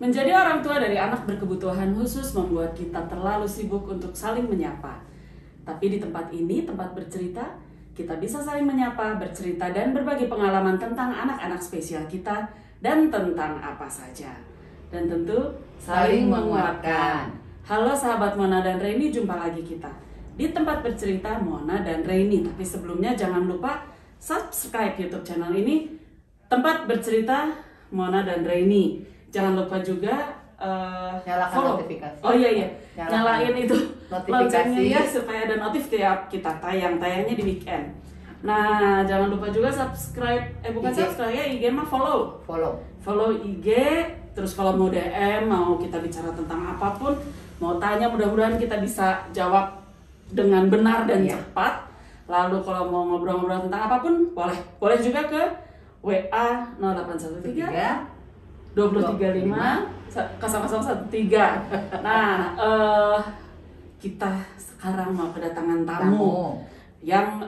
Menjadi orang tua dari anak berkebutuhan khusus membuat kita terlalu sibuk untuk saling menyapa. Tapi di tempat ini, tempat bercerita, kita bisa saling menyapa, bercerita, dan berbagi pengalaman tentang anak-anak spesial kita dan tentang apa saja. Dan tentu saling menguatkan. Halo sahabat Mona dan Reni, jumpa lagi kita di tempat bercerita Mona dan Reni. Tapi sebelumnya jangan lupa subscribe YouTube channel ini, tempat bercerita Mona dan Reni. Jangan lupa juga nyalakan follow. notifikasi. Oh iya, nyalain itu notifikasi ya supaya ada notif tiap kita tayangnya di weekend. Nah, jangan lupa juga subscribe, bukan IG. subscribe ya, IG mah follow IG. Terus kalau mau DM, mau kita bicara tentang apapun, mau tanya, mudah-mudahan kita bisa jawab dengan benar dan cepat. Lalu kalau mau ngobrol-ngobrol tentang apapun, boleh juga ke WA 0813 235 013. Nah, kita sekarang mau kedatangan tamu yang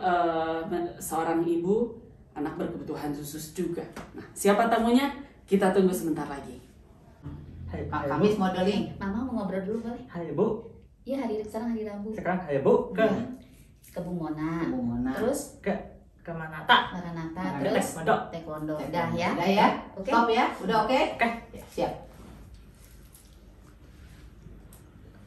seorang ibu anak berkebutuhan khusus juga. Nah, siapa tamunya? Kita tunggu sebentar lagi. Hai, Kamis modeling. Mama mau ngobrol dulu boleh? Hai Bu. Iya, sekarang hari Rabu. Sekarang hai Bu Ke Bu Mona. Terus ke Maranatha. Maranatha. Terus taekwondo. Udah ya? Udah ya? Oke. Stop ya? Udah oke? Oke. Ya, siap.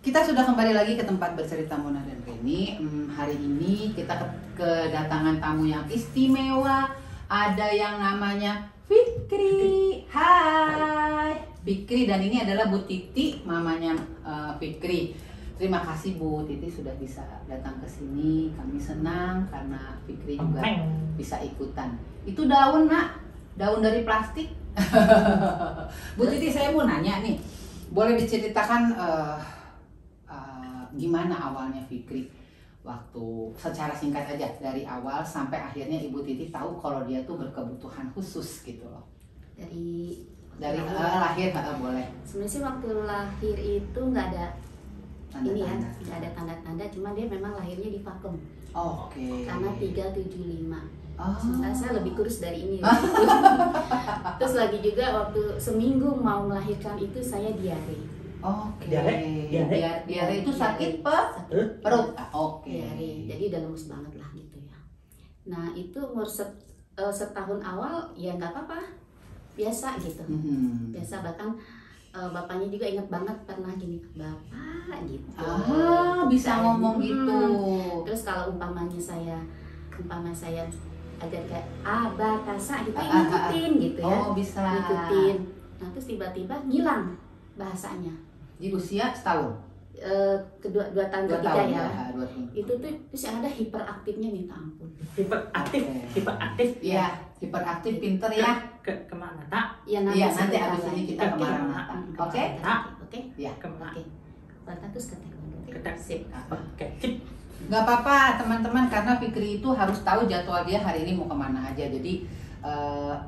Kita sudah kembali lagi ke tempat bercerita Mona dan Reni. Hari ini kita kedatangan tamu yang istimewa. Ada yang namanya Fikri. Hai Fikri, dan ini adalah Bu Titi, mamanya Fikri. Terima kasih Bu Titi sudah bisa datang ke sini. Kami senang karena Fikri juga bisa ikutan. Itu daun, Nak. Daun dari plastik. Bu Titi, saya mau nanya nih. Boleh diceritakan gimana awalnya Fikri? Waktu secara singkat aja dari awal sampai akhirnya Ibu Titi tahu kalau dia tuh berkebutuhan khusus gitu loh. Dari lahir boleh. Sebenarnya sih waktu lahir itu nggak ada Tanda-tanda. nggak ada tanda-tanda, cuma dia memang lahirnya di vakum. Oke. Karena 375. Oh. Sementara saya lebih kurus dari ini. Terus lagi juga waktu seminggu mau melahirkan itu saya diare. Oke. Diare itu sakit perut. Oke. Diare. Jadi udah lemes banget lah gitu ya. Nah itu umur setahun awal ya nggak apa-apa, biasa gitu. Biasa, bahkan bapaknya juga inget banget pernah gini, Bapak gitu. Bisa ngomong gitu. Terus kalau umpamanya saya agar kayak batasa gitu, ngikutin gitu ya. Oh, bisa. Ngikutin. Nah terus tiba-tiba ngilang bahasanya. Di usia setahun. Dua tahun ketiga ya. 2 tahun. Itu tuh terus yang ada hiperaktifnya minta ampun. Hiperaktif. Iya, hiperaktif, pinter ya. Ke Maranatha. Iya, Nanti abis ini kita ke Maranatha. Oke? Oke. Ya. Oke. Maranatha terus ke taekwondo. Sip. Oke. Gak apa-apa teman-teman, karena Fikri itu harus tahu jadwal dia hari ini mau kemana aja. Jadi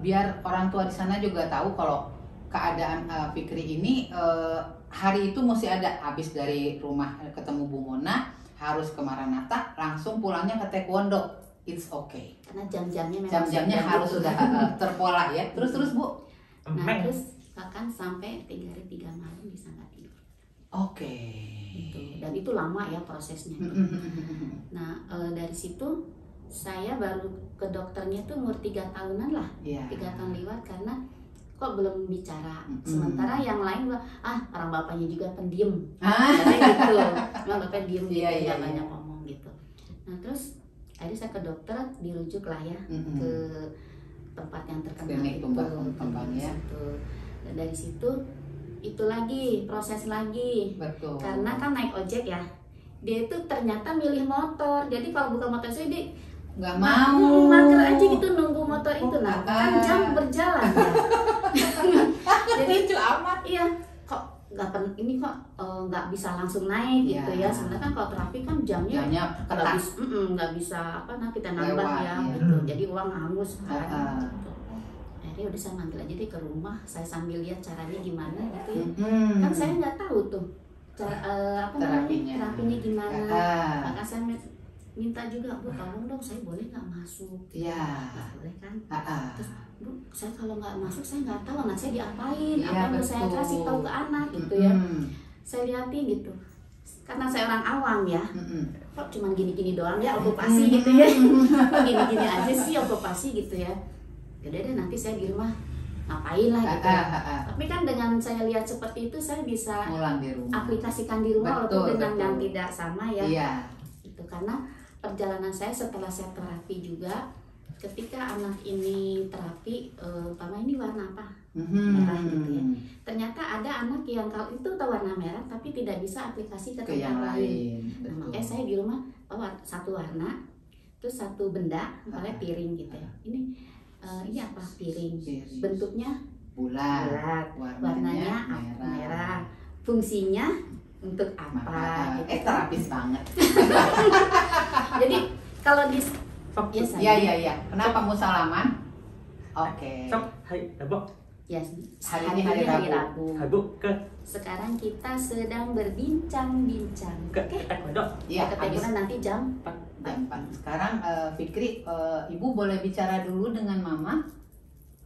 biar orang tua di sana juga tahu kalau keadaan Fikri ini hari itu mesti ada, habis dari rumah ketemu Bu Mona harus ke Maranatha, langsung pulangnya ke taekwondo. It's okay. Karena jam-jamnya memang harus sudah terpola ya. Terus Bu. Nah terus bahkan sampai 3 hari 3 malam bisa nggak tidur. Oke. Gitu. Dan itu lama ya prosesnya. Nah dari situ saya baru ke dokternya tuh umur 3 tahunan lah. 3 tahun lewat, karena kok belum bicara. Sementara yang lain orang bapaknya juga pendiam. Karena gitu. Memang bapak diem gitu, nggak banyak ngomong gitu. Nah terus akhirnya saya ke dokter, dirujuk lah ya ke tempat yang terkenal klinik tumbuh kembang ya. Dan dari situ itu lagi proses lagi. Betul. Karena kan naik ojek ya, dia itu ternyata milih motor. Jadi kalau bukan motor saya dia nggak mau mager aja gitu nunggu motor itu. Nah kan jam berjalan ya. Jadi lucu amat. iya, kok ini kok nggak bisa langsung naik gitu Iya. ya. Sebenarnya kan kalau terapi kan jamnya ketat. nggak bisa kita nambah Lewat, ya iya. gitu. Jadi uang hangus kan. Heeh. Gitu. Akhirnya udah saya manggil aja deh ke rumah, saya sambil lihat caranya gimana gitu ya. Kan saya nggak tahu tuh terapinya gimana. Maka saya minta juga, Bu, tolong dong, saya boleh nggak masuk? Iya. Boleh kan? Ah. Terus, Bu, saya kalau nggak masuk saya nggak tahu anak saya diapain, Iya, apa yang mau saya betul. kasih tahu ke anak gitu ya. Saya liatin gitu. Karena saya orang awam ya, kok cuman gini-gini doang ya okupasi gitu ya. Kok gini-gini aja sih okupasi gitu ya. Yaudah deh, nanti saya di rumah ngapain lah gitu. Tapi kan dengan saya lihat seperti itu saya bisa Pulang di rumah. aplikasikan di rumah Betul, walaupun dengan betul. yang tidak sama ya. Iya. Itu karena perjalanan saya setelah saya terapi juga, ketika anak ini terapi, ini warna apa? Merah gitu ya. Ternyata ada anak yang kalau itu tahu warna merah tapi tidak bisa aplikasi ke Ke yang tempat lain. lain. Nah, makanya saya di rumah bawa satu warna, terus satu benda, misalnya piring gitu ya. Ini apa piring? Piring. Bentuknya Bulat. bulat, warnanya merah. Fungsinya untuk apa? Gitu. Terapis banget. Jadi kalau di Sok. ya saya, Iya. Kenapa mau salaman? Oke. Sok. Hai, Rabu. ya, Hari ini hari Rabu. Rabu ke Sekarang kita sedang berbincang-bincang. ke Oke. taekwondo. Iya. Keteguran nanti jam Jam 4. Sekarang Fikri, Ibu boleh bicara dulu dengan Mama?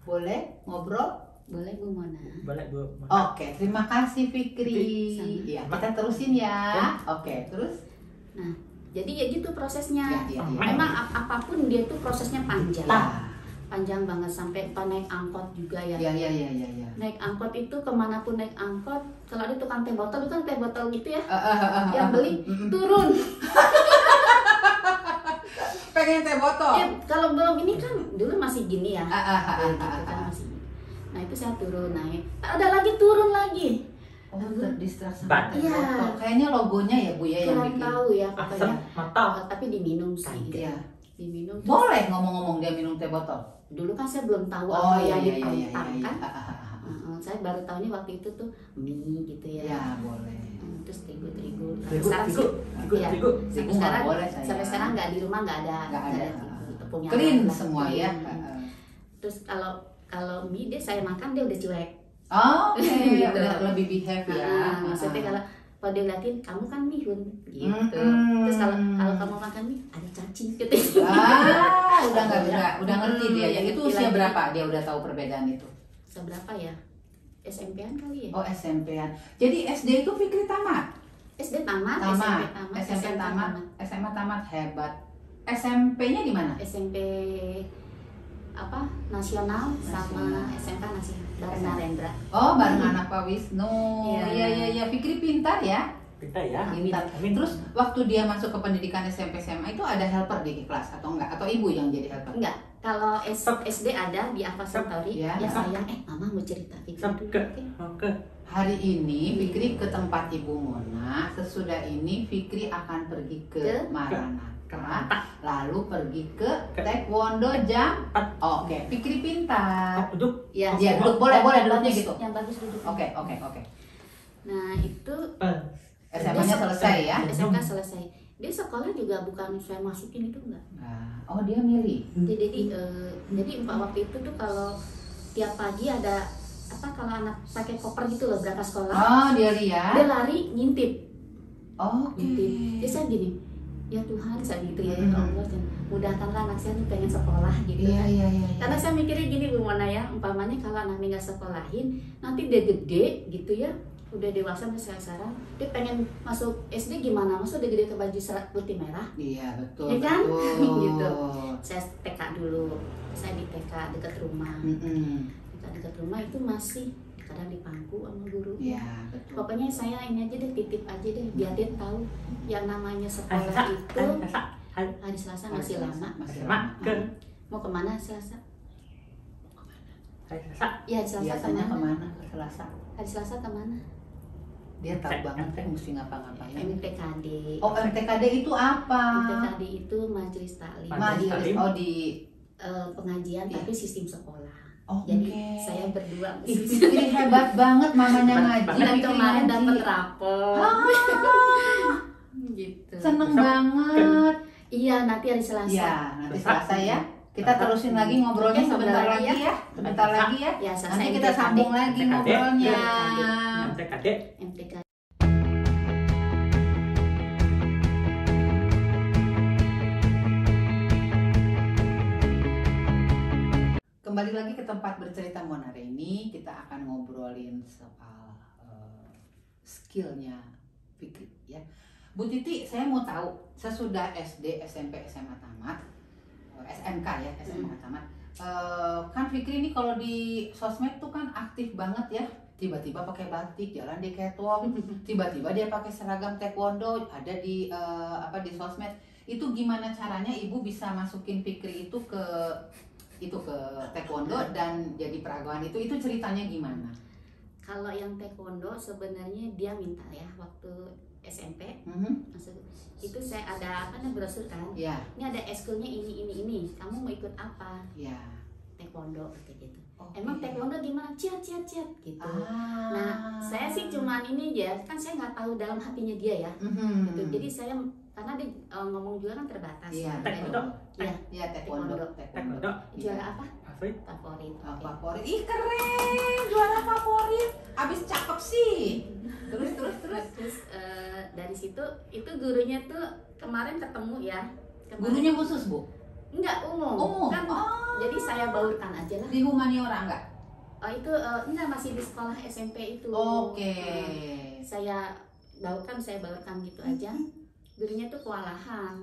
Boleh ngobrol? boleh Bu Mona. Boleh Bu. Oke, terima kasih Fikri. Sama. Iya, kita terusin ya. Oke, terus? Jadi ya gitu prosesnya. Iya. Memang apapun dia tuh prosesnya panjang. Nah, Panjang banget sampai naik angkot juga ya. iya. Naik angkot itu kemanapun naik angkot, kalau ada tukang teh botol itu kan teh botol gitu ya. Yang Yang beli turun. pengen teh botol. Ya, kalau belum ini kan dulu masih gini ya. Gitu kan Ah. masih. Nah itu saya turun naik. Ada lagi turun lagi. Oh, terdistraksi. Iya. Kayaknya logonya ya Bu ya yang Kurang bikin. tahu ya Asam pokoknya. mata. Tapi diminum sih. Gitu. Iya. Diminum. Terus Boleh ngomong-ngomong dia minum teh botol. dulu kan saya belum tahu Oh apa iya yang iya. dipantang kan. Saya baru tahunya waktu itu tuh mie gitu ya. Ya boleh. Terus terigu. Terigu, Sekarang terigu, sih, terigu, iya. terigu. Sampai Terigu nggak sekarang, boleh, sayang. sampai sekarang nggak di rumah nggak ada Nggak ada. tepungnya. Clean lah, semua ya. clean. Terus kalau mie dia saya makan dia udah cuek. Oh, oke. Gitu. Udah lebih behave ya. Maksudnya kalau dia liatin kamu kan mihun gitu. Terus kalau kamu makan mie ada cacing gitu. Udah ngerti dia. Yang itu usia Lagi. berapa dia udah tahu perbedaan itu? Seberapa ya? SMP-an kali ya? Oh SMP-an. Jadi SD itu Fikri tamat. SD tamat, SMP tamat, SMA tamat hebat. SMP-nya di mana? SMP apa nasional sama SMK nasional bareng Narendra. Oh, bareng anak Pak Wisnu. Iya. Iya. Fikri pintar ya. Kita ya. Pintar. Amin. Terus waktu dia masuk ke pendidikan SMP SMA itu ada helper di kelas atau enggak? Atau ibu yang jadi helper? Enggak, kalau SD ada di Alpha Centauri, Ya. ya saya mama mau cerita gitu. Oke. Hari ini Fikri ke tempat Ibu Mona. Sesudah ini Fikri akan pergi ke Maranatha, lalu pergi ke Taekwondo jam. Oke, Fikri pintar. Duduk. Ya, Iya, duduk boleh duduknya bagus, gitu. Yang bagus duduk. Oke. Nah, itu SMA-nya selesai ya? SMK selesai. Dia sekolah juga bukan saya masukin itu enggak. Oh, dia milih. Jadi waktu itu tuh kalau tiap pagi ada kalau anak pakai koper gitu loh berangkat sekolah. Oh, dia lihat. Dia lari ngintip. Oke. Ngintip. Jadi saya gini, ya Tuhan saya gitu ya, ya Allah dan mudahkanlah anak saya nih pengen sekolah gitu. Iya. Karena saya mikirnya gini Bu Mona ya, umpamanya kalau anak ini nggak sekolahin, nanti dia gede gitu ya, udah dewasa misalnya sekarang, dia pengen masuk SD gimana? Masuk udah gede ke baju serat putih merah? Iya, betul. Ya kan? Betul. Gitu. Saya TK dulu, saya di TK dekat rumah. Dekat rumah itu masih kadang dipangku sama guru. Iya, betul. Pokoknya saya ini aja deh, titip aja deh, biar dia tahu yang namanya sekolah itu hari Selasa masih lama. Masih lama. Mau kemana Selasa? Hari Selasa. Ya hari Selasa Biasanya kemana? kemana ke Selasa? Hari Selasa kemana? Dia tahu banget mesti ngapa-ngapain. MTKD. Oh, MTKD itu apa? MTKD itu majelis taklim. Majelis. Oh, di Pengajian Iya. tapi sistem sekolah. Oke. Jadi saya berdua Ih, Fikri hebat banget mamanya ngaji. dan Fikri kemarin ngaji. dapat rapor. Ah, Gitu. seneng banget. Iya, nanti hari Selasa. Ya, nanti Selasa ya. Kita terusin lagi ngobrolnya Oke, sebentar ngobrol lagi lagi ya. Sebentar lagi ya. Ya, Selasa Nanti kita MTKD. sambung lagi MTKD. ngobrolnya. MTKD. MTK. Kembali lagi ke tempat bercerita Mona. Hari ini kita akan ngobrolin soal skillnya Fikri ya. Bu Titi, saya mau tahu sesudah SD, SMP, SMA tamat, SMK ya, SMK tamat. Kan Fikri ini kalau di sosmed tuh kan aktif banget ya. Tiba-tiba pakai batik, jalan di catwalk, tiba-tiba dia pakai seragam taekwondo, ada di di sosmed. Itu gimana caranya Ibu bisa masukin Fikri itu ke taekwondo dan jadi peragawan itu ceritanya gimana? Kalau yang taekwondo sebenarnya dia minta ya waktu SMP. Maksud, itu saya ada brosur kan. Ya. Ini ada eskulnya ini. Kamu mau ikut apa? Ya. Taekwondo kayak gitu. Oke. Emang taekwondo gimana? Ciat gitu. Ah. Nah, saya sih cuman ini aja, kan saya nggak tahu dalam hatinya dia ya. Gitu. Jadi saya karena dia ngomong juga kan terbatas. Iya. Taekwondo. Ya taekwondo. Taekwondo. Juara apa? Favorit. Favorit. Ah, Oke. favorit. Ih keren, juara favorit. Abis cakep sih. Terus. Terus dari situ itu gurunya tuh kemarin ketemu ya. Gurunya khusus Bu? Enggak umum. Kan jadi saya baurkan aja lah. Di humaniora enggak? Oh itu enggak, masih di sekolah SMP itu. Oke. Saya baurkan gitu aja. Gurunya tuh kewalahan.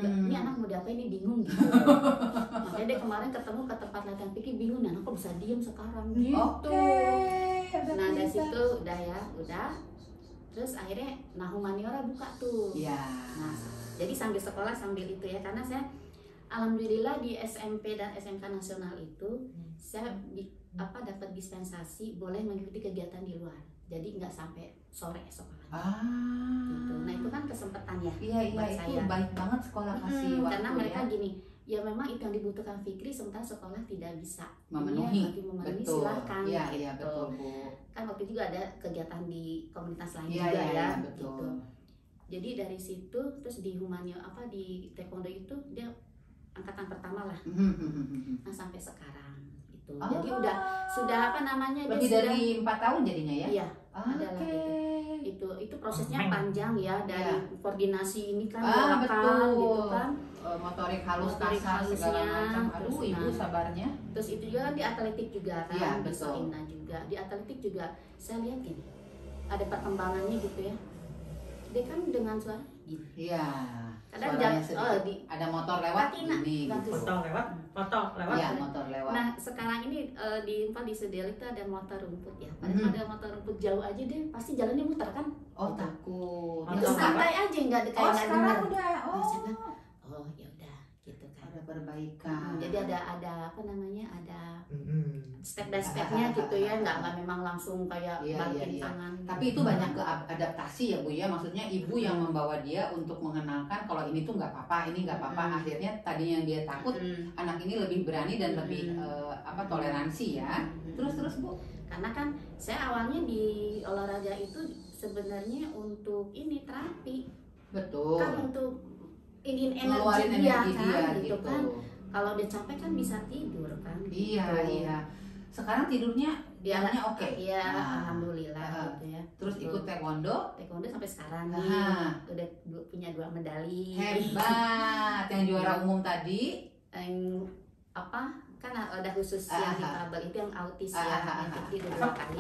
Ini anak muda apa ini, bingung gitu. Makanya dia kemarin ketemu ke tempat latihan pikir, bingung, anak kok bisa diem sekarang gitu. Oke. Nah dari situ udah. Terus akhirnya humaniora buka tuh. Ya. Nah jadi sambil sekolah sambil itu ya, karena saya alhamdulillah di SMP dan SMK nasional itu saya dapat dispensasi boleh mengikuti kegiatan di luar. Jadi nggak sampai sore sekolah. Gitu. Nah itu kan kesempatan ya. Iya buat itu saya. baik banget sekolah kasih waktu Karena mereka ya. gini, ya memang itu yang dibutuhkan Fikri, sementara sekolah tidak bisa Memenuhi. memenuhi, Betul. silahkan Iya gitu. iya betul Bu. Kan waktu itu juga ada kegiatan di komunitas lain Iya juga iya ya, betul. gitu. Jadi dari situ terus di di taekwondo itu dia angkatan pertama lah. Nah sampai sekarang itu. Jadi sudah lebih dari 4 tahun jadinya ya? Iya. Oke. Itu prosesnya panjang ya, dari Iya. koordinasi ini kan Betul. gitu kan. Motorik halus, Motorik kasar segala halusnya, macam. Aduh terus, Ibu nah. sabarnya. Terus itu juga kan di atletik juga kan, Iya, di betul. Soina juga. Di atletik juga saya lihat gini, ada perkembangannya gitu ya. Dia kan dengan suara gini. Iya. Kadang Suaranya sedikit. di Ada motor lewat Katina, gini. bagus. Gitu. Motor lewat. Iya motor lewat. Nah sekarang ini di Sedel itu ada motor rumput ya. Padahal ada motor rumput jauh aja deh, pasti jalannya muter kan. Oh takut. Itu Motor santai aja, nggak kayak nggak sekarang denger. udah. Nah, saya bilang, oh ya udah gitu kan. Ada perbaikan. Jadi ada ada step by stepnya gitu ya, nggak memang langsung kayak Iya, balikin iya. tangan. Tapi itu banyak ke adaptasi ya Bu ya. Maksudnya ibu yang membawa dia untuk mengenalkan kalau ini tuh nggak apa-apa, ini nggak apa-apa. Akhirnya tadi yang dia takut, anak ini lebih berani dan lebih toleransi ya. Terus Bu. Karena kan saya awalnya di olahraga itu sebenarnya untuk ini terapi, Betul. kan untuk ingin Ngeluarin energi dia energi kan, dia gitu gitu. kan. Kalau dia capek kan bisa tidur kan. Iya, gitu. iya. Sekarang tidurnya jalannya oke. Iya, Nah, alhamdulillah gitu ya. Terus ikut taekwondo. Taekwondo sampai sekarang nih udah punya 2 medali. Hebat. Yang juara umum tadi. Yang kan ada khusus yang difabel itu yang autis ya, yang Fikri udah 2 kali.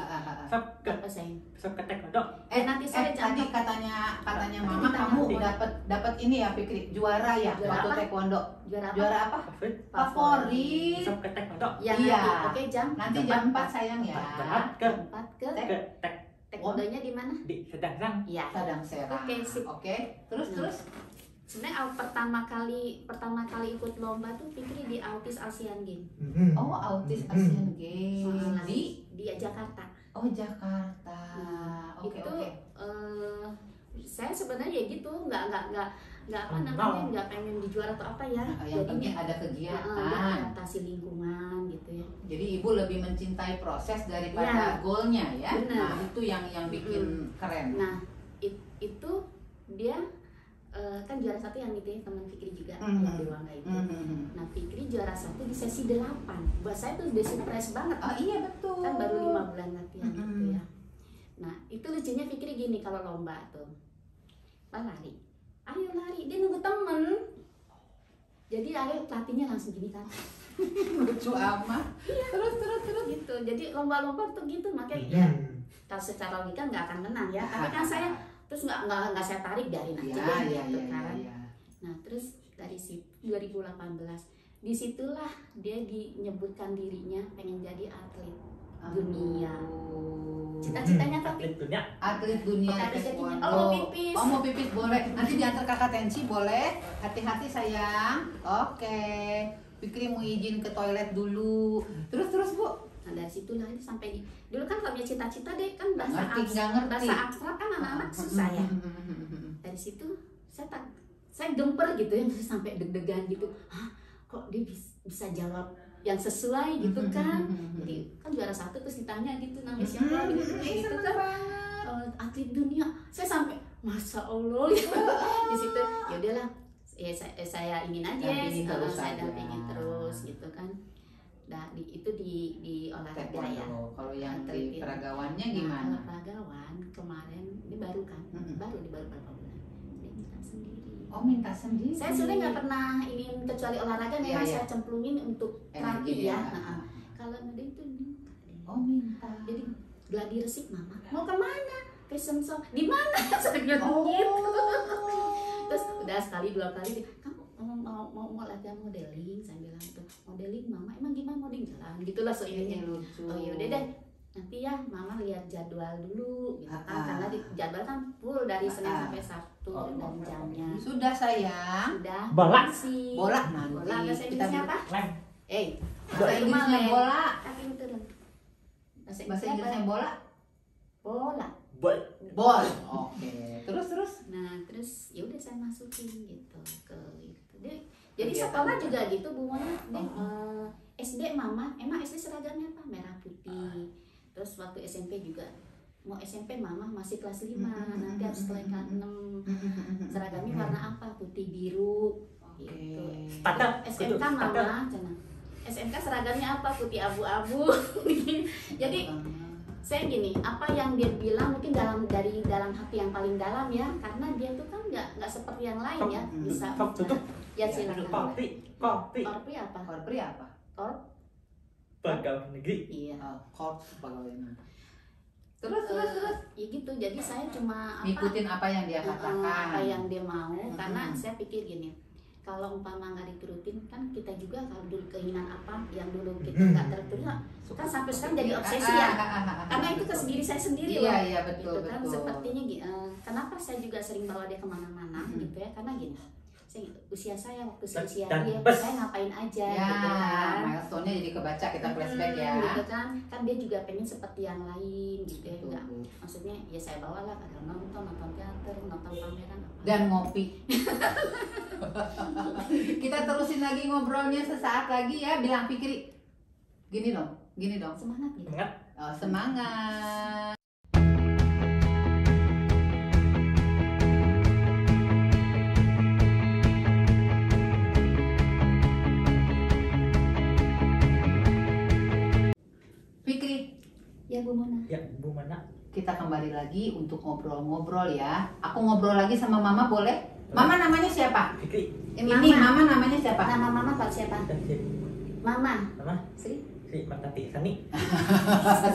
Apa sayang? Besok ke taekwondo. Nanti sore Tadi katanya mama kamu dapat ini ya Fikri, juara ya Juara waktu apa? taekwondo. Juara apa? Juara apa? Favorit. Favorit. Besok ke taekwondo. Ya, Iya. Oke jam. Nanti jam 4 sayang ya. Jam 4 ke Tempat ke tek taekwondonya di mana? di Sedang. Iya. Sadang Serang. Oke, sip. Oke. Terus. Sebenarnya pertama kali ikut lomba tuh Fikri di Autis Asian Games. Oh, autis Asian Games di Jakarta. Oh, Jakarta. Oke, Itu oke. saya sebenarnya ya gitu, nggak nggak pengen dijual atau apa ya. Yang jadi penting dia ada kegiatan. dia adaptasi lingkungan gitu ya. Jadi ibu lebih mencintai proses daripada goalnya ya. Benar. Nah itu yang bikin keren. Nah itu dia kan juara 1 yang itu ya, teman Fikri juga yang di Ruangga itu. Nah Fikri juara 1 di sesi 8. Buat saya tuh udah surprise banget. Oh iya betul. Kan baru 5 bulan latihan gitu ya. Nah itu lucunya Fikri gini kalau lomba tuh, lari, ayo lari, dia nunggu temen. Jadi ayo pelatihnya langsung gini kan. Lucu amat. Terus Gitu. Jadi lomba-lomba tuh gitu, makanya ya kalau secara logika nggak akan menang ya. Tapi kan saya terus nggak saya tarik dari aja gitu kan. Nah terus dari 2018 disitulah dia dinyebutkan dirinya pengen jadi atlet dunia. Cita-citanya tapi atlet dunia. Oh pipis. Oh mau pipis boleh. Nanti diantar kakak Tensi boleh. Hati-hati sayang. Oke. Fikri mau izin ke toilet dulu. Terus Bu. Nah dari situ lah sampai dulu kan kalau punya cita-cita deh kan bahasa ngerti. abstrak kan anak-anak susah ya. Dari situ saya gemper gitu ya, sampai deg-degan gitu. Hah, kok dia bisa jawab yang sesuai gitu kan. Jadi kan juara 1 terus ditanya gitu namanya siapa gitu kan. Atlet dunia. Saya sampai masa Allah gitu. Di situ ya udahlah ya saya ingin aja saya dampingin terus gitu kan. Nah, itu di olahraga ya. Kalau yang di peragawannya gimana? Kalau peragawan kemarin ini baru kan, baru berapa bulan. Dia minta sendiri. Oh minta sendiri. Saya sebenarnya nggak pernah ingin kecuali olahraga, memang saya cemplungin untuk terapi ya. Nah, kalau dia itu minta. Oh minta. Jadi gladi resik mama. Mau kemana? Fashion show. Di mana? Saya gitu. Terus udah sekali 2 kali kamu mau latihan modeling, saya bilang tuh modeling mama emang gimana modeling jalan gitulah so ininya. Oh yaudah deh nanti ya mama lihat jadwal dulu gitu kan karena di jadwal kan full dari Senin sampai Sabtu dan jamnya. Sudah sayang. Sudah. Bola nanti. Bola bahasa Inggrisnya apa? lem. Bahasa Inggrisnya bola. Kaki turun. Bahasa Inggrisnya bola. Bol. Oke. Terus. Nah terus ya udah saya masukin gitu ke gitu. Jadi sekolah juga gitu Bu Mona. SD mama emang SD seragamnya apa? Merah putih. Terus waktu SMP juga mau SMP mama masih kelas 5 nanti harus kelas 6 seragamnya warna apa? Putih biru gitu. SMK mama SMK seragamnya apa? Putih abu-abu. Jadi saya gini, apa yang dia bilang mungkin dari dalam hati yang paling dalam ya, karena dia tuh kan nggak seperti yang lain ya, bisa ya silakan. Korpi apa? Korp pegawai negeri. Iya. Korp pegawai negeri. Terus. Ya gitu, jadi saya cuma ngikutin apa yang dia katakan, apa yang dia mau, karena saya pikir gini. Kalau umpama nggak diturutin kan kita juga kalau dulu keinginan apa yang dulu kita nggak terturuti kan sampai sekarang jadi obsesi ya karena itu ke sendiri saya sendiri loh. Iya betul gitu kan betul. Sepertinya kenapa saya juga sering bawa dia kemana-mana gitu ya karena gini usia saya waktu usia dia saya ngapain aja ya, gitu kan milestone-nya jadi kebaca kita flashback ya gitu kan dia juga pengen seperti yang lain gitu ya enggak maksudnya ya saya bawa lah kadang nonton teater nonton pameran dan ngopi. Kita terusin lagi ngobrolnya sesaat lagi ya. Bilang Fikri gini dong semangat gitu. Semangat. Fikri. Ya Bu Mona. Kita kembali lagi untuk ngobrol-ngobrol ya. Aku ngobrol lagi sama Mama boleh? Mama namanya siapa? Fikri. Ini Mama namanya siapa? Nama Mama Pak siapa? Mama. Sri Martati Insani.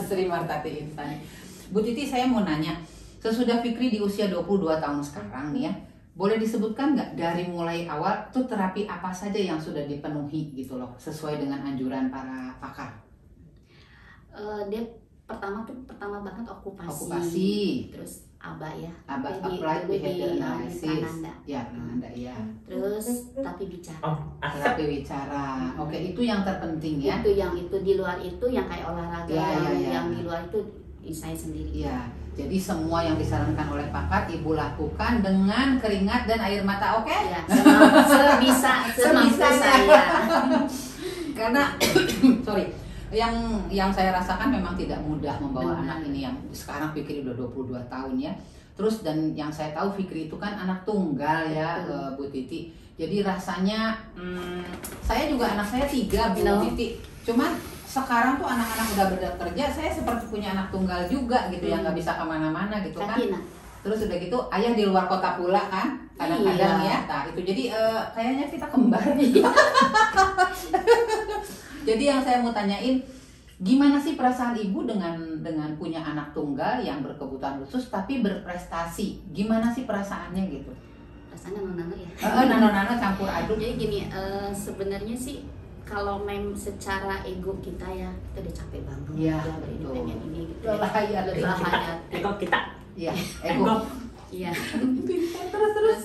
Sri Martati Insani. Bu Titi saya mau nanya, sesudah Fikri di usia 22 tahun sekarang nih ya, boleh disebutkan nggak dari mulai awal tuh terapi apa saja yang sudah dipenuhi gitu loh, sesuai dengan anjuran para pakar? Dia pertama banget okupasi. Terus ABA ya. Applied Behavior Analysis. Ya, Prananda ya. Terus terapi bicara. Terapi bicara. Oke, itu yang terpenting ya. Itu yang itu di luar itu yang kayak olahraga yang di luar itu saya sendiri. Iya, jadi semua yang disarankan oleh pakar Ibu lakukan dengan keringat dan air mata, oke? Ya, semampu saya. Karena sorry, yang saya rasakan memang tidak mudah membawa anak ini yang sekarang Fikri udah 22 tahun ya. Terus dan yang saya tahu Fikri itu kan anak tunggal ya, Bu Titi. Jadi rasanya saya juga anak saya 3 Bu Titi. Cuman sekarang tuh anak-anak udah bekerja, saya seperti punya anak tunggal juga gitu yang nggak bisa kemana-mana gitu kan. Terus udah gitu ayah di luar kota pula kan, kadang-kadang ya. Nah itu jadi kayaknya kita kembar. Jadi yang saya mau tanyain, gimana sih perasaan ibu dengan punya anak tunggal yang berkebutuhan khusus tapi berprestasi? Gimana sih perasaannya gitu? Perasaannya nano-nano ya. Nano-nano campur aduk. Jadi gini, sebenarnya sih kalau secara ego kita ya, kita udah capek banget ya, ini pengen ini gitu. Lelah ego kita. Iya, ego. Iya. Terus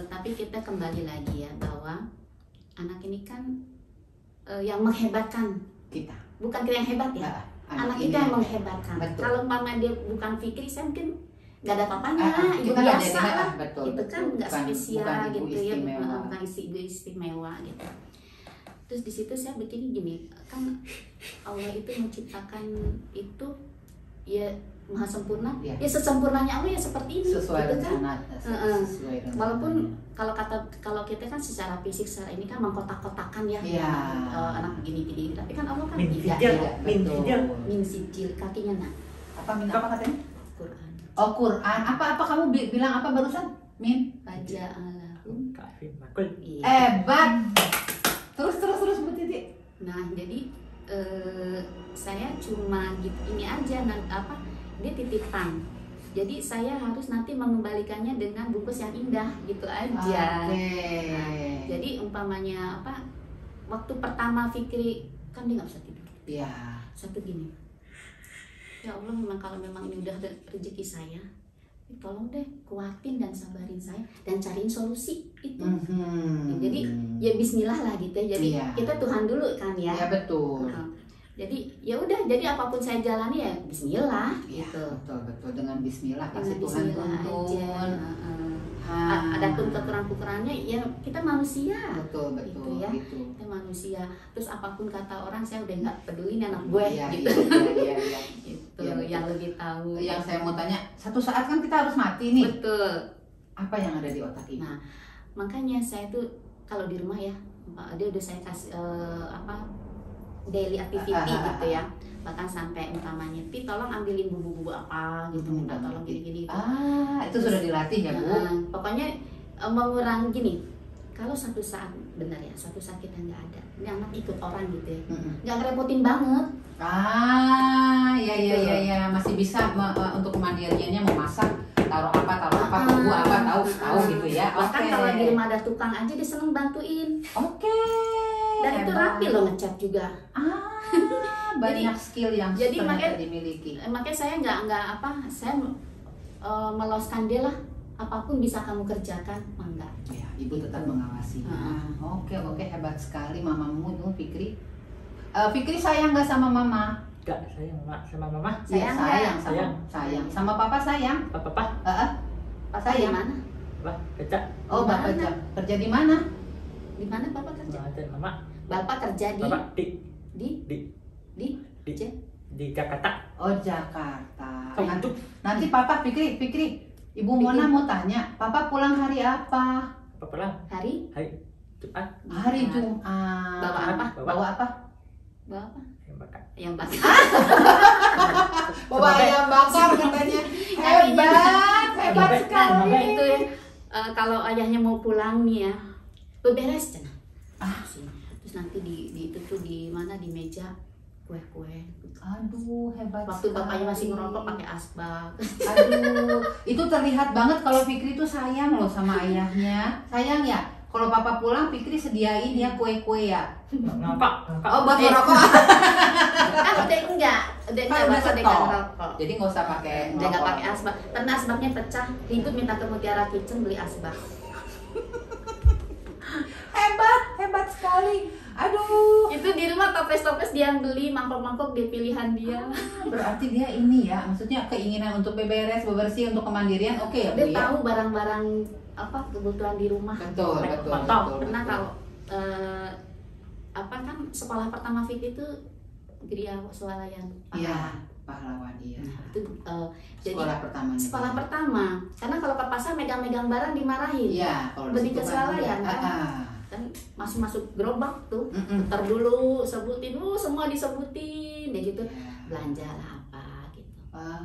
tapi kita kembali lagi ya bahwa anak ini kan yang menghebatkan kita. Bukan kita yang hebat ya. Anak kita yang menghebatkan. Kalau mama dia bukan Fikri, saya mungkin nggak ada papanya, ibu biasa lah. Itu kan nggak spesial gitu ya, bukan ibu istimewa gitu. Terus di situ saya gini, kan Allah itu menciptakan itu ya maha sempurna, ya sesempurnanya Allah ya seperti ini. Sesuai gitu kan. Sesuai walaupun kalau kita kan secara fisik secara ini kan mengkotak-kotakan ya, anak begini, tapi kan Allah kan tidak. Min sijil kakinya Apa katanya? Quran. Oh Quran. Apa kamu bilang apa barusan? Min? Baca Allahum. Hebat. Terus Bu Titi. Nah jadi saya cuma gitu ini aja dia titipan. Jadi saya harus nanti mengembalikannya dengan bungkus yang indah gitu aja. Nah, jadi umpamanya waktu pertama Fikri kan dia nggak bisa tidur. Iya. Satu gini. Ya Allah, memang kalau memang ini udah rezeki saya, tolong deh kuatin dan sabarin saya dan cariin solusi itu. Jadi ya Bismillah lah gitu ya. Jadi kita Tuhan dulu kan ya. Iya betul. Jadi ya udah, jadi apapun saya jalani ya Bismillah gitu. Betul dengan Bismillah kasih Tuhan tuntun. Adapun kekurangan-kekurangannya ya kita manusia. Betul gitu ya. Gitu. Kita manusia. Terus apapun kata orang saya udah nggak peduli anak gue gitu. Iya. Itu yang lebih tahu. Yang saya mau tanya, satu saat kan kita harus mati nih. Betul. Apa yang ada di otak ibu? Nah, makanya saya tuh kalau di rumah ya, dia udah saya kasih daily activity gitu ya, bahkan sampai utamanya tolong ambilin bumbu-bumbu apa gitu, minta tolong gini-gini gitu. Itu sudah dilatih ya Bu? Pokoknya mengurangi gini, kalau suatu saat kita nggak ada, ini anak ikut orang gitu ya, nggak ngerepotin banget. Iya, masih bisa untuk kemandiriannya memasak, taruh apa, bumbu apa, tahu gitu ya. Bahkan kalau di rumah ada tukang aja dia seneng bantuin. Dan itu rapi loh ngecat juga. Banyak skill yang ternyata dimiliki. Makanya saya nggak saya meloskan dia lah. Apapun bisa kamu kerjakan, enggak. Ya, ibu tetap mengawasi. Oke, hebat sekali mamamu tuh Fikri. Fikri sayang nggak sama mama? Enggak, sayang sama mama. Sayang. Sama papa sayang? Papa? Sayang. Mana? Kerja. Oh, bapak kerja di mana? Di mana Bapak kerja? Mama. Bapak kerja di di Jakarta. Oh, Jakarta. Nanti Papa Fikri, Ibu Mona mau tanya, Papa pulang hari apa? Papa pulang hari Jumat. Hari Jumat. Bawa apa? Bawa apa? Ayam bakar. Bawa ayam bakar katanya. Hebat sekali. Itu ya. Kalau ayahnya mau pulang nih ya, beberes cenah. Terus nanti di itu tuh di mana di meja kue-kue. Aduh, hebat. Waktu bapaknya masih ngerokok pakai asbak. Aduh, itu terlihat banget kalau Fikri tuh sayang loh sama ayahnya. Sayang ya. Kalau papa pulang Fikri sediain ya kue-kue ya. Ngapa? Oh, buat ngerokok. Kan udah enggak ngerokok. Jadi nggak usah pakai. Udah nggak pakai asbak. Karena asbaknya pecah. Ribut minta ke Mutiara Kitchen beli asbak. Hebat sekali. Aduh. Itu di rumah toples-toples dia yang beli, mangkok-mangkok dia pilihan dia. Berarti dia ini ya, maksudnya keinginan untuk beberes, bebersih, untuk kemandirian, oke ya Bu Dia ya? tahu barang-barang apa kebutuhan di rumah. Betul, betul, Mantap. betul. Karena betul. kalau apa kan sekolah pertama Fikri itu Gria Swalayan. Iya, pahlawan iya. Nah, itu jadi Sekolah pertama. sekolah pertama. Karena kalau ke pasar megang-megang barang dimarahin. Iya, kalau Beli di situ ke kan swalayan, udah. kan? Kan masih masuk gerobak tuh. Mm-mm. Putar dulu, sebutin dulu, semua disebutin deh gitu. Iya. Belanja lah apa gitu. Ah.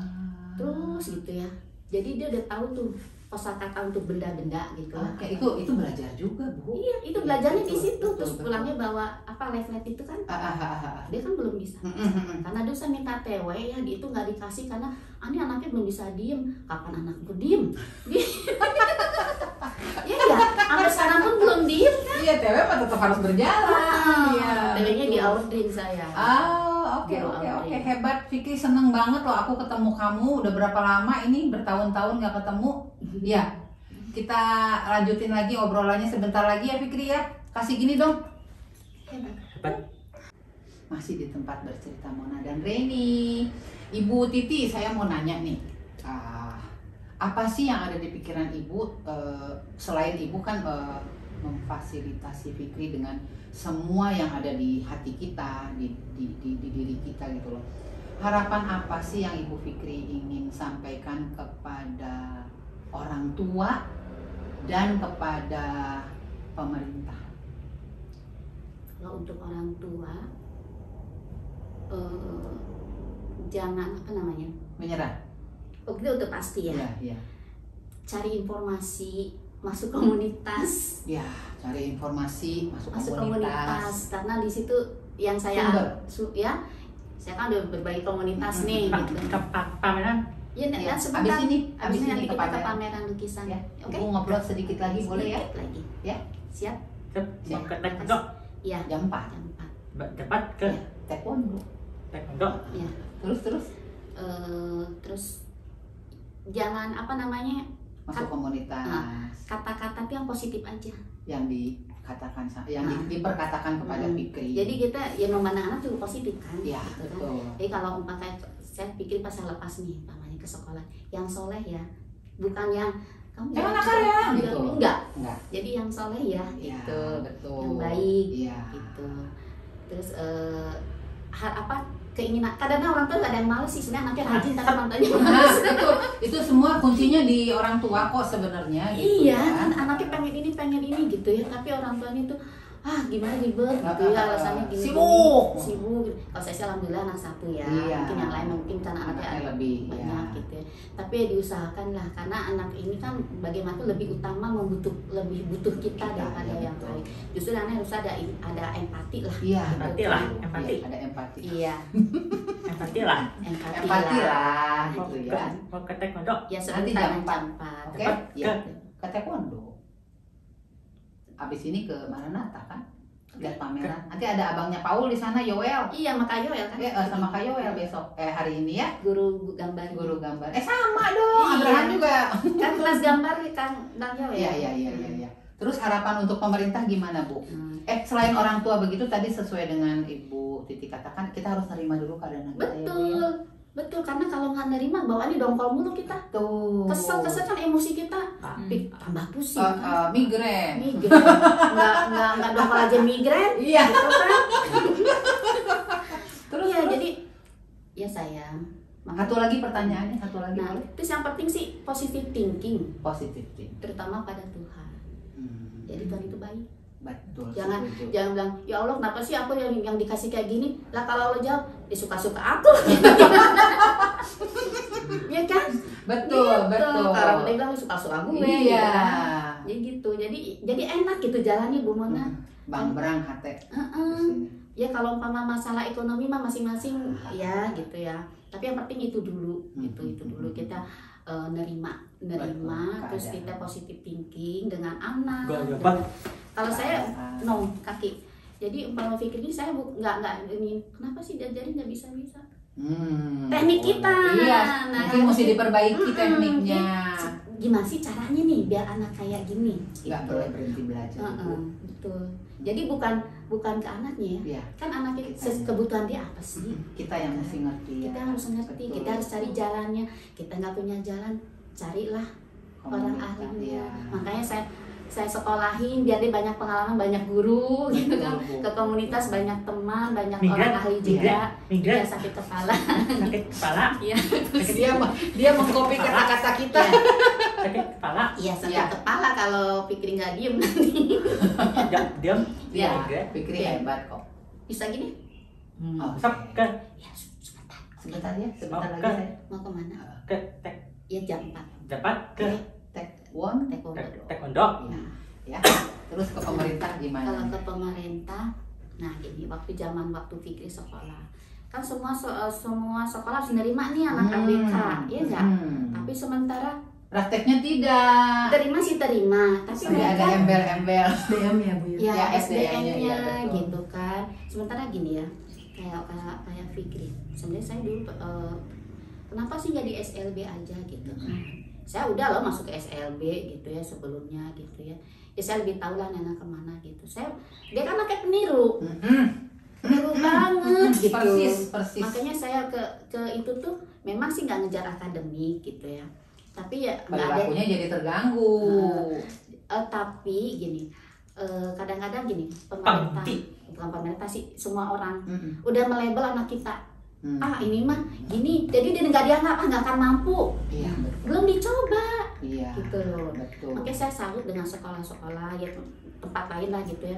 Terus gitu ya. Jadi dia udah tahu tuh kosakata untuk benda-benda gitu. Oke, itu belajar juga Bu. Iya, itu belajarnya di Betul, situ. betul, Terus betul. pulangnya bawa apa leaflet itu kan. Dia kan belum bisa. Karena dia usah minta TW ya, dia itu nggak dikasih karena ini anaknya belum bisa diem. Kapan anakku diem? Iya nggak? Sampai sekarang pun belum diem kan? Iya, TW mah tetap harus berjalan. Iya. TW-nya di betul. Audrey saya. Oke, Guru oke, Audrey. hebat. Fikri seneng banget loh aku ketemu kamu. Udah berapa lama ini? Bertahun-tahun nggak ketemu. Ya, kita lanjutin lagi obrolannya sebentar lagi ya Fikri ya. Kasih gini dong. Hebat. Masih di tempat bercerita Mona dan Reni. Ibu Titi, saya mau nanya nih. Apa sih yang ada di pikiran ibu? Selain ibu kan memfasilitasi Fikri dengan semua yang ada di hati kita, di diri kita gitu loh. Harapan apa sih yang Ibu Fikri ingin sampaikan kepada orang tua dan kepada pemerintah? Kalau untuk orang tua, jangan apa namanya? Menyerah? Oh, itu udah pasti ya. Iya. Cari informasi, masuk komunitas. Ya, cari informasi, masuk Komunitas. Karena di situ yang saya ya, saya kan udah berbagi komunitas nih. Gitu. Pameran. Ya, Ya, dan sebentar. abis ini nanti ke kita ke pameran. pameran lukisan. Ya, Oke. Ibu ngobrol sedikit lagi boleh ya? Sedikit lagi. Ya. Siap? Mau ke taekwondo. Iya. Jam 4. Jam 4. Cepat ke Ya. Taekwondo. taekwondo. Ya. Terus Terus jangan apa namanya, masuk komunitas. kata-kata yang positif aja. Yang dikatakan, yang diperkatakan kepada Fikri. Jadi kita ya memandang anak juga positif kan. Ya, gitu kan. betul. Jadi kalau umpamanya saya pikir pas saya lepas nih umpamanya ke sekolah, yang soleh ya, bukan yang kamu Jangan jangan nakal ya, gitu. gitu. Enggak. Enggak. Jadi yang soleh ya, Ya, gitu. betul. Yang baik, Iya. gitu. Terus keinginan, kadang orang tua gak ada yang males sih, sebenarnya anaknya rajin tapi orang tuanya Nah, males. itu semua kuncinya di orang tua kok sebenarnya gitu. Iya, ya. kan anaknya pengen ini gitu ya, tapi orang tuanya tuh gimana ribet gitu ya, alasannya gini Sibuk. sibuk. Kalau saya sih alhamdulillah anak satu ya, Iya. mungkin yang lain mungkin karena anaknya Anaknya lebih banyak ya. gitu ya. Tapi ya diusahakan lah, karena anak ini kan bagaimana lebih utama lebih butuh kita daripada ya, yang betul. lain. Justru anak harus ada empati lah. Iya, Empati lah, betul. empati. Iya, ada empati. Iya, Empati lah. Empati lah gitu Gitu ya. kan. Mau ke taekwondo. Ya Nanti sebentar jam jam 4. 4. Oke, Cepat ya. Ke taekwondo. Abis ini ke Maranatha kan? Lihat pameran. Nanti ada abangnya Paul di sana, Yoel. Iya, sama Kak Yoel kan. Sama Kak Yoel besok. Hari ini ya. Guru gambar. Guru gambar. Sama dong. Iya. Abraham juga. Kan kelas gambar Kang Yoel. Iya. Terus harapan untuk pemerintah gimana, Bu? Selain orang tua begitu tadi sesuai dengan Ibu Titi katakan, kita harus terima dulu keadaan kita ya, Bu, ya? Betul, karena kalau nggak nerima bawaannya dongkol mulu kita. Tuh. Kesel kan emosi kita tambah pusing kan. Migren. Nggak dongkol aja migren. Iya. Gitu kan. Terus Iya, jadi ya sayang. satu lagi pertanyaannya, Nah, boleh? terus yang penting sih positive thinking, Positif thinking. terutama pada Tuhan. Jadi Tuhan itu baik. Betul. Jangan setuju. bilang, ya Allah kenapa sih aku yang dikasih kayak gini? Lah kalau Allah jawab, ya suka-suka aku. Iya kan? Betul, Gitu. betul. Kalau dia bilang suka-suka gue. Iya. gitu kan. Jadi gitu. Jadi enak gitu jalannya Bu Mona. Bang Brang hati. Ya kalau umpama masalah ekonomi mah masing-masing ya gitu ya. Tapi yang penting itu dulu, itu dulu kita nerima, terus keadaan. kita positive thinking dengan anak. Gak Kalau saya kaki. Jadi umpama pikir ini saya nggak ini kenapa sih diajarin nggak bisa. Teknik kita. Iya. Nah, Mungkin mesti diperbaiki tekniknya. gimana sih caranya nih biar anak kayak gini. Nggak boleh berhenti belajar. Betul. Jadi bukan ke anaknya ya. Kan anaknya kebutuhan dia apa sih? Kita yang mesti ngerti. Kita harus ngerti. Betul. Kita harus cari jalannya. Kita nggak punya jalan, carilah orang ahlinya. Makanya saya sekolahin biar dia banyak pengalaman, banyak guru gitu kan, ke komunitas banyak teman, banyak orang ahli juga. Dia sakit kepala. Sakit kepala. Iya. Dia mengcopy kata-kata kita. Sakit kepala. Iya, sakit kepala kalau Fikri nggak diem nanti. Diam. Iya, Fikri hebat kok. Bisa gini? Sok kan? Ya, sebentar. Sebentar ya, sebentar lagi saya. Mau kemana? Ke tek. Ya jam 4. Dapat ke taekwondo. Ya. Terus ke pemerintah gimana? Kalau ke pemerintah, nah gini, waktu Fikri sekolah, kan semua sekolah harus menerima nih anak ABK, ya enggak? Tapi sementara prakteknya tidak. Terima, tapi mereka ada embel-embel. SDM ya Bu ya? Ya, SDM-nya gitu kan. Sementara gini ya, kayak Fikri. Sebenarnya saya dulu kenapa sih nggak di SLB aja gitu? Saya udah loh masuk ke SLB gitu ya sebelumnya gitu ya. Ya saya lebih tahu lah Nana kemana gitu. Dia kan anaknya peniru. Peniru banget gitu. Persis. Makanya saya ke itu tuh memang sih nggak ngejar akademik gitu ya. Tapi ya nggak ada. Perilakunya jadi terganggu. Tapi gini, kadang-kadang gini pemerintah, bukan pemerintah sih, semua orang udah melabel anak kita. Ini mah gini, jadi dia nggak dianggap nggak akan mampu. Iya, belum dicoba. Iya, gitu loh. Betul. Makanya saya salut dengan sekolah-sekolah ya tempat lain lah gitu ya.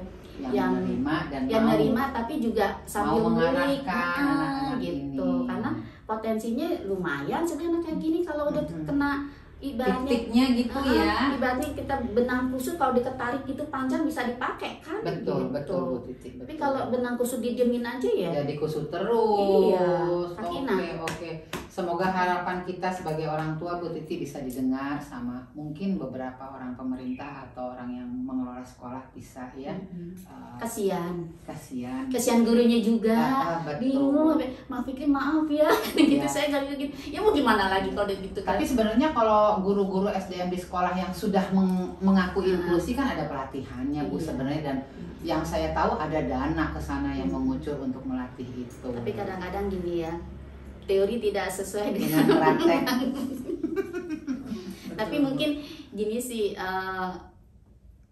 Yang menerima dan yang mau menerima tapi juga sambil mengarahkan gitu. Ini. Karena potensinya lumayan sebenarnya kayak gini kalau udah kena ibaratnya titiknya gitu ya. Ibaratnya kita benang kusut kalau diketarik gitu panjang bisa dipakai kan. Betul, gitu. betul Bu Titi. Tapi kalau benang kusut didiemin aja ya. Jadi kusut terus. Iya. Oke. Semoga harapan kita sebagai orang tua Bu Titi bisa didengar sama mungkin beberapa orang pemerintah atau orang yang mengelola sekolah bisa ya. Kasihan gurunya juga. Bingung. Fikri maaf ya. Gitu saya nggak gitu. Ya mau gimana lagi kalau gitu kan. Tapi sebenarnya kalau guru-guru SDM di sekolah yang sudah mengaku inklusi kan ada pelatihannya Bu sebenarnya, dan yang saya tahu ada dana ke sana yang mengucur untuk melatih itu. Tapi kadang-kadang gini ya, teori tidak sesuai dengan praktek. Tapi mungkin gini sih,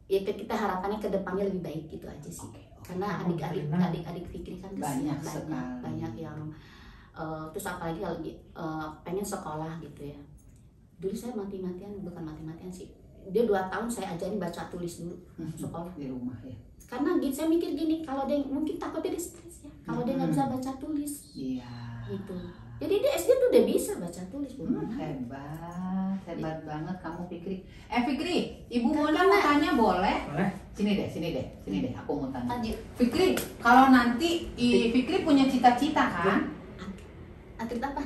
ya kita harapannya ke depannya lebih baik gitu aja sih. Karena adik-adik Fikri kan banyak yang terus apalagi kalau pengen sekolah gitu ya. Dulu saya bukan mati-matian sih. Dia 2 tahun saya ajarin baca tulis dulu sekolah di rumah ya. Karena saya mikir gini, kalau dia mungkin takutnya dia stres ya. Kalau dia nggak bisa baca tulis. Iya. Gitu. Jadi dia SD tuh udah bisa baca tulis. Hebat banget kamu Fikri. Fikri, Ibu Mona mau tanya boleh? Boleh. Sini deh, aku mau tanya. Fikri, kalau nanti Fikri punya cita-cita kan? Atlet apa?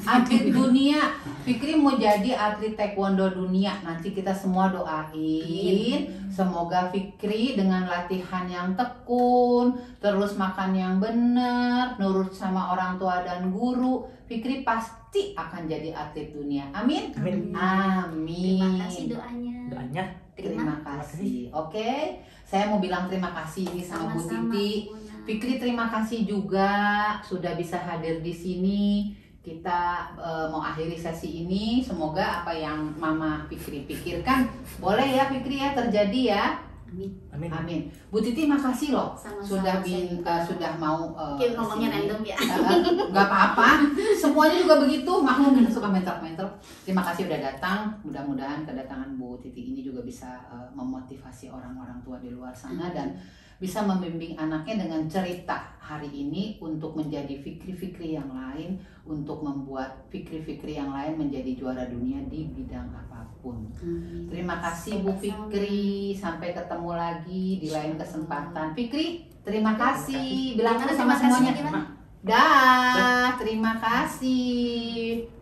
Atlet dunia. Fikri mau jadi atlet taekwondo dunia. Nanti kita semua doain semoga Fikri dengan latihan yang tekun, terus makan yang benar, nurut sama orang tua dan guru, Fikri pasti akan jadi atlet dunia. Amin. Terima kasih doanya. Terima kasih. Oke. Saya mau bilang terima kasih ini sama Bu Titi. Fikri terima kasih juga sudah bisa hadir di sini. Kita mau akhiri sesi ini. Semoga apa yang Mama Fikri pikirkan boleh ya Fikri ya terjadi ya. Amin. Bu Titi makasih loh. Sudah mau ngomongnya random ya. Gak apa-apa. Semuanya juga begitu. Maklum suka mental. Terima kasih udah datang. Mudah-mudahan kedatangan Bu Titi ini juga bisa memotivasi orang-orang tua di luar sana dan bisa membimbing anaknya dengan cerita hari ini untuk menjadi fikri-fikri yang lain, untuk membuat fikri-fikri yang lain menjadi juara dunia di bidang apapun. Terima kasih Bu Fikri, sampai ketemu lagi di lain kesempatan. Fikri, terima kasih. Bilang sama semuanya. Dah, terima kasih.